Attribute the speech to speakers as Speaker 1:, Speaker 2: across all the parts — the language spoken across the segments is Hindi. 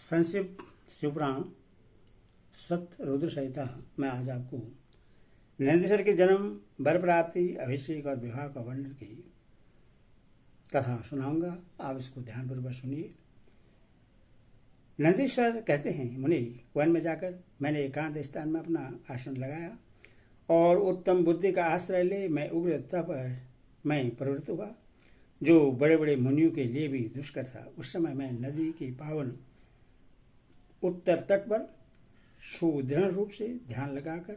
Speaker 1: संक्षिप्त शिवपुराण सत्य रुद्र संहिता में आज आपको नंदीश्वर के जन्म, वर प्राप्ति, अभिषेक और विवाह का वर्णन की कथा सुनाऊंगा। आप इसको ध्यानपूर्वक सुनिए। नंदीश्वर कहते हैं, मुनि, वन में जाकर मैंने एकांत स्थान में अपना आसन लगाया और उत्तम बुद्धि का आश्रय ले मैं उग्र तप में प्रवृत्त हुआ, जो बड़े बड़े मुनियों के लिए भी दुष्कर था। उस समय मैं नदी के पावन उत्तर तट पर सुदृढ़ रूप से ध्यान लगाकर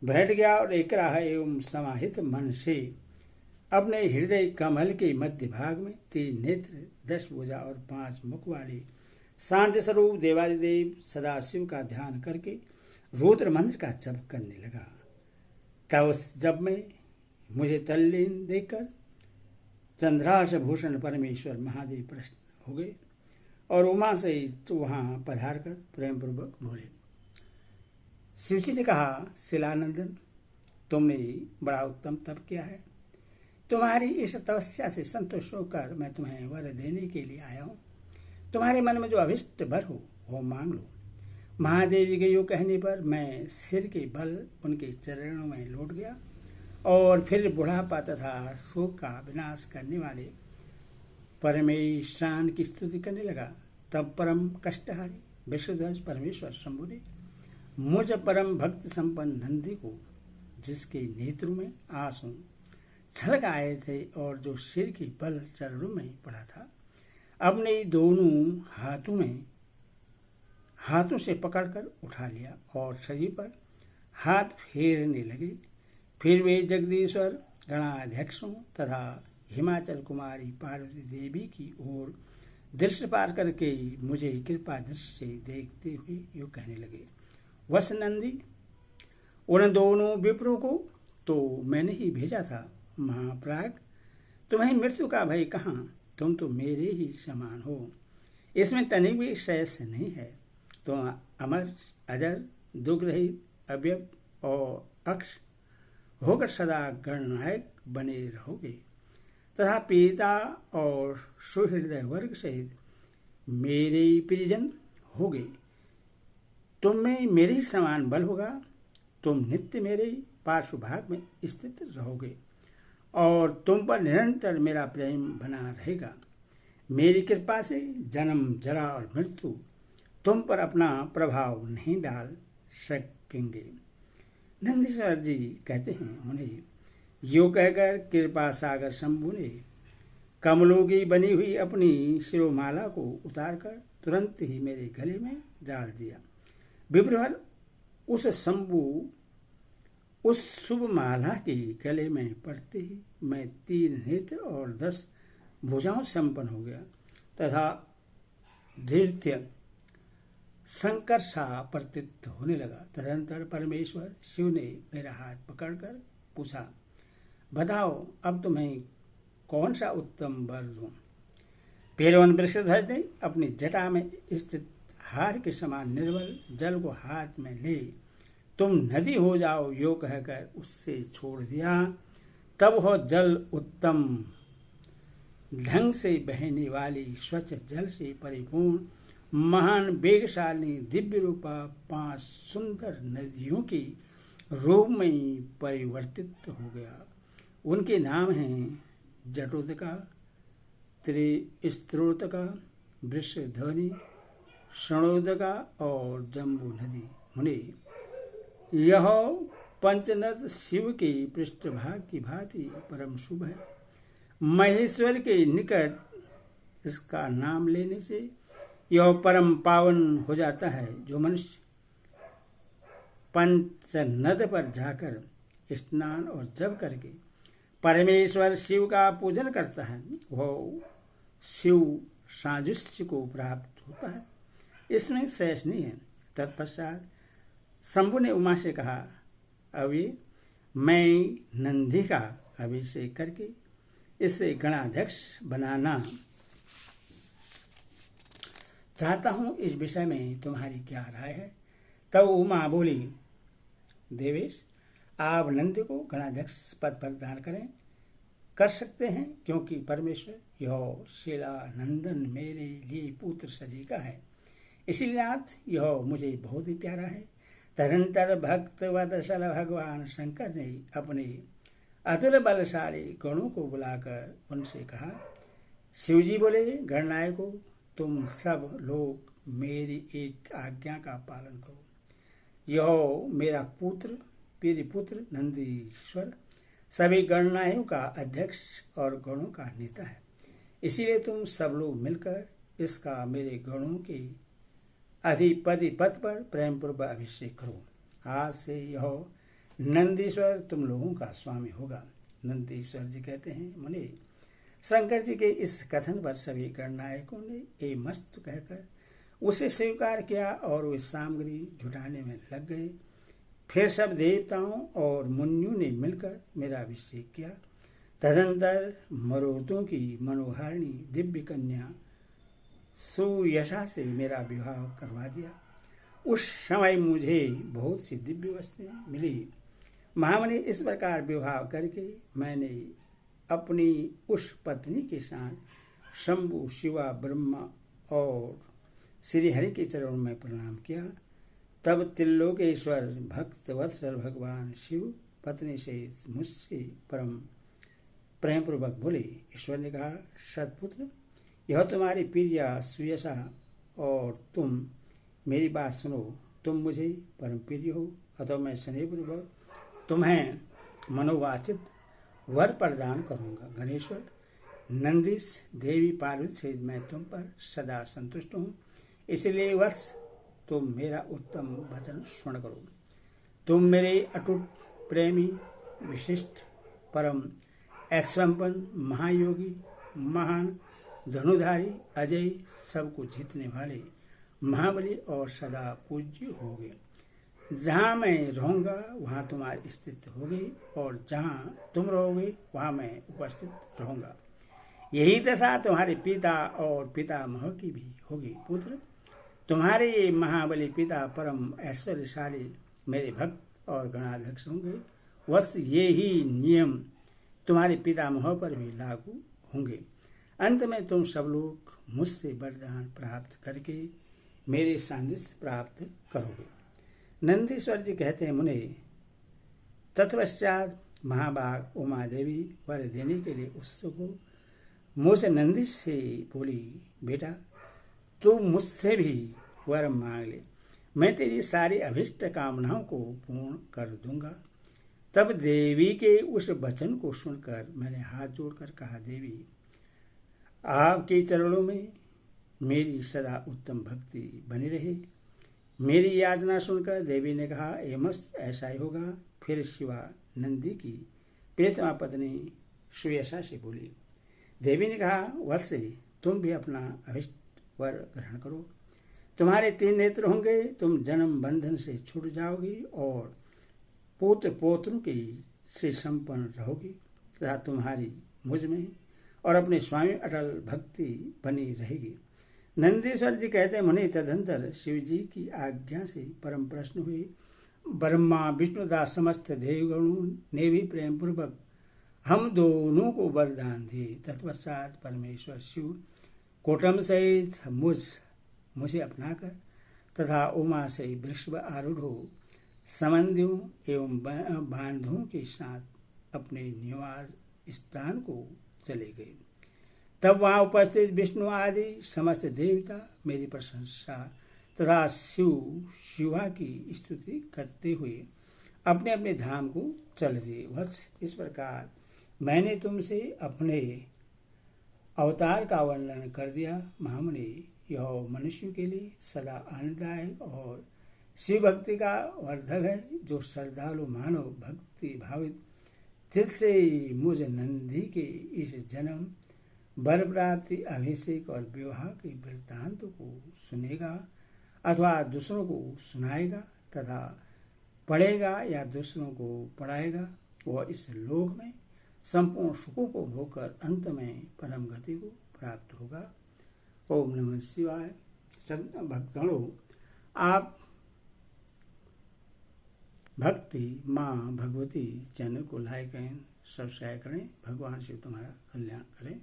Speaker 1: बैठ गया और एकराह एवं समाहित मन से अपने हृदय कमल के मध्य भाग में 3 नेत्र, 10 भुजा और 5 मुख वाले शांति स्वरूप देवादिदेव सदाशिव का ध्यान करके रुद्र मंत्र का जप करने लगा। तब जब में मुझे तल्लीन देखकर चंद्राश भूषण परमेश्वर महादेव प्रसन्न हो गए और उमा से तो वहां पधार कर प्रेम पूर्वक बोले। शिवजी ने कहा, शिलानंदन, तुमने बड़ा उत्तम तप किया है। तुम्हारी इस तपस्या से संतुष्ट होकर मैं तुम्हें वर देने के लिए आया हूँ। तुम्हारे मन में जो अभिष्ट भर हो वो मांग लो। महादेव जी के योग कहने पर मैं सिर के बल उनके चरणों में लौट गया और फिर बुढ़ापा तथा शोक का विनाश करने वाले परमेश्वर की स्तुति करने लगा। तब परम कष्टहारी विश्वध्वज परमेश्वर शंभु ने मुझ परम भक्त संपन्न नंदी को, जिसके नेत्रों में आंसू छलक आए थे और जो सिर के बल चरणों में पड़ा था, अपने दोनों हाथों से पकड़कर उठा लिया और शरीर पर हाथ फेरने लगे। फिर वे जगदीश्वर गणाध्यक्षों तथा हिमाचल कुमारी पार्वती देवी की ओर दृष्टि पार करके मुझे कृपा दृष्टि से देखते हुए यूं कहने लगे, वत्स नंदी, उन दोनों विप्रों को तो मैंने ही भेजा था। महाप्राग, तुम्हें मृत्यु का भय कहाँ? तुम तो मेरे ही समान हो, इसमें तनिक भी शेष नहीं है। तुम अमर, अजर, दुख रहित, अव्यय और अक्ष होकर सदा गणनायक बने रहोगे तथा पिता और सुहृदय वर्ग सहित मेरे परिजन होगे। तुम में मेरे ही समान बल होगा। तुम नित्य मेरे पार्श्व भाग में स्थित रहोगे और तुम पर निरंतर मेरा प्रेम बना रहेगा। मेरी कृपा से जन्म, जरा और मृत्यु तुम पर अपना प्रभाव नहीं डाल सकेंगे। नंदीश्वर जी कहते हैं, मुनि, यो कहकर कृपा सागर शंभु ने कमलों की बनी हुई अपनी शिरोमाला को उतारकर तुरंत ही मेरे गले में डाल दिया। विप्रवर उस शंभु उस शुभ माला के गले में पड़ते ही मैं 3 नेत्र और 10 भुजाओं संपन्न हो गया तथा धीर्य शंकर सा प्रतीत होने लगा। तदंतर परमेश्वर शिव ने मेरा हाथ पकड़कर पूछा, बताओ अब तुम्हें कौन सा उत्तम वर दूं? फिर उन वृषध्वज ने अपनी जटा में स्थित हार के समान निर्मल जल को हाथ में ले तुम नदी हो जाओ यो कहकर उससे छोड़ दिया। तब वह जल उत्तम ढंग से बहने वाली स्वच्छ जल से परिपूर्ण महान वेगशाली दिव्य रूपा 5 सुंदर नदियों के रूप में परिवर्तित हो गया। उनके नाम हैं जटोदका, त्रिस्त्रोतका, वृषध्वनि, षणोदका और जम्बू नदी। मुनि, यह पंचनद शिव के पृष्ठभाग की भांति परम शुभ है। महेश्वर के निकट इसका नाम लेने से यह परम पावन हो जाता है। जो मनुष्य पंचनद पर जाकर स्नान और जप करके परमेश्वर शिव का पूजन करता है, वह शिव साजुष्य को प्राप्त होता है, इसमें शेष नहीं है। तत्पश्चात शंभु ने उमा से कहा, अभी मैं नंदी का अभिषेक करके इससे गणाध्यक्ष बनाना चाहता हूं, इस विषय में तुम्हारी क्या राय है? तब उमा बोली, देवेश, आप नंदी को गणाध्यक्ष पद पर दान कर सकते हैं, क्योंकि परमेश्वर यह शिला नंदन मेरे लिए पुत्र सजी का है। इसीलिए नाथ यह मुझे बहुत ही प्यारा है। तदंतर भक्त वत्सल भगवान शंकर ने अपने अतुल बलशाली गणों को बुलाकर उनसे कहा, शिवजी बोले, गणनायकों, तुम सब लोग मेरी एक आज्ञा का पालन करो। यह मेरा पुत्र प्रिय पुत्र नंदीश्वर सभी गणनायों का अध्यक्ष और गणों का नेता है। इसीलिए तुम सब लोग मिलकर इसका मेरे गणों के अधिपति पद पर प्रेम पूर्वक अभिषेक करो। आज से यह नंदीश्वर तुम लोगों का स्वामी होगा। नंदीश्वर जी कहते हैं, मुनि, शंकर जी के इस कथन पर सभी गणनायकों ने ए मस्त कहकर उसे स्वीकार किया और वे सामग्री जुटाने में लग गए। फिर सब देवताओं और मुनियों ने मिलकर मेरा अभिषेक किया। तदंतर मरुतों की मनोहारिणी दिव्य कन्या सुयशा से मेरा विवाह करवा दिया। उस समय मुझे बहुत सी दिव्य वस्तुएं मिली। महामुनि, इस प्रकार विवाह करके मैंने अपनी उस पत्नी के साथ शंभु, शिवा, ब्रह्मा और श्री हरि के चरणों में प्रणाम किया। तब त्रिलोकेश्वर भक्त वत्सल भगवान शिव पत्नी से मुझसे परम प्रेम पूर्वक बोले। ईश्वर ने कहा, सतपुत्र, यह तुम्हारी प्रिया सुयशा और तुम मेरी बात सुनो। तुम मुझे परम प्रिय हो, अतः मैं स्नेहपूर्वक तुम्हें मनोवांछित वर प्रदान करूंगा। गणेश्वर, नंदीश, देवी पार्वती से मैं तुम पर सदा संतुष्ट हूँ। इसलिए वत्स, तुम मेरा उत्तम वचन सुन करो। तुम मेरे अटूट प्रेमी, विशिष्ट, परम ऐश्वर्यपन, महायोगी, महान धनुधारी, अजय, सबको जीतने वाले, महाबली और सदा पूज्य होगे। जहाँ मैं रहूँगा वहाँ तुम्हारी स्थिति होगी और जहाँ तुम रहोगे वहाँ मैं उपस्थित रहूँगा। यही दशा तुम्हारे पिता और पितामह की भी होगी। पुत्र, तुम्हारे ये महाबली पिता परम ऐश्वर्यशाली मेरे भक्त और गणाध्यक्ष होंगे। वत्स, ये ही नियम तुम्हारे पितामह पर भी लागू होंगे। अंत में तुम सब लोग मुझसे वरदान प्राप्त करके मेरे सानिध्य प्राप्त करोगे। नंदीश्वर जी कहते हैं, मुने, तत्पश्चात महाभाग उमा देवी वर देने के लिए उत्सुक हो मुझसे नंदीश से बोली, बेटा, तू मुझसे भी वर मांग ले, मैं तेरी सारी अभिष्ट कामनाओं को पूर्ण कर दूंगा। तब देवी के उस वचन को सुनकर मैंने हाथ जोड़कर कहा, देवी, आपके चरणों में मेरी सदा उत्तम भक्ति बनी रहे। मेरी याचना सुनकर देवी ने कहा, मस्त ऐसा ही होगा। फिर शिवा नंदी की प्रियतमा पत्नी सुयशा से बोली। देवी ने कहा, वत्स, तुम भी अपना अभिष्ट वर ग्रहण करो। तुम्हारे 3 नेत्र होंगे, तुम जन्म बंधन से छूट जाओगी और पुत्र पौत्रों की से संपन्न रहोगी तथा तुम्हारी मुझ में और अपने स्वामी अटल भक्ति बनी रहेगी। नंदीश्वर जी कहते हैं, मुनि, तदंतर शिव जी की आज्ञा से परम प्रश्न हुए। ब्रह्मा विष्णुदास समस्त देवगणों ने भी प्रेम पूर्वक हम दोनों को वरदान दिए। तत्पश्चात परमेश्वर शिव कोटम सहित मुझे अपनाकर तथा उमा से वृषभ आरूढ़ हो समंदियों एवं बांधों के साथ अपने निवास स्थान को चले गए। तब वहां उपस्थित विष्णु आदि समस्त देवता मेरी प्रशंसा तथा शिवा की स्तुति करते हुए अपने अपने धाम को चल दिए। वत्स, इस प्रकार मैंने तुमसे अपने अवतार का वर्णन कर दिया। महामुनि, यह मनुष्यों के लिए सदा आनंददायक और शिव भक्ति का वर्धक है। जो श्रद्धालु मानव भक्ति भावित जिससे मुझ नंदी के इस जन्म वर प्राप्ति अभिषेक और विवाह के वृत्तांत को सुनेगा अथवा दूसरों को सुनाएगा तथा पढ़ेगा या दूसरों को पढ़ाएगा, वह इस लोक में संपूर्ण सुखों को भोगकर अंत में परम गति को प्राप्त होगा। ओम नमः शिवाय। भक्तगणों, आप भक्ति माँ भगवती चैनल को लाइक एंड सब्सक्राइब करें। भगवान शिव तुम्हारा कल्याण करें।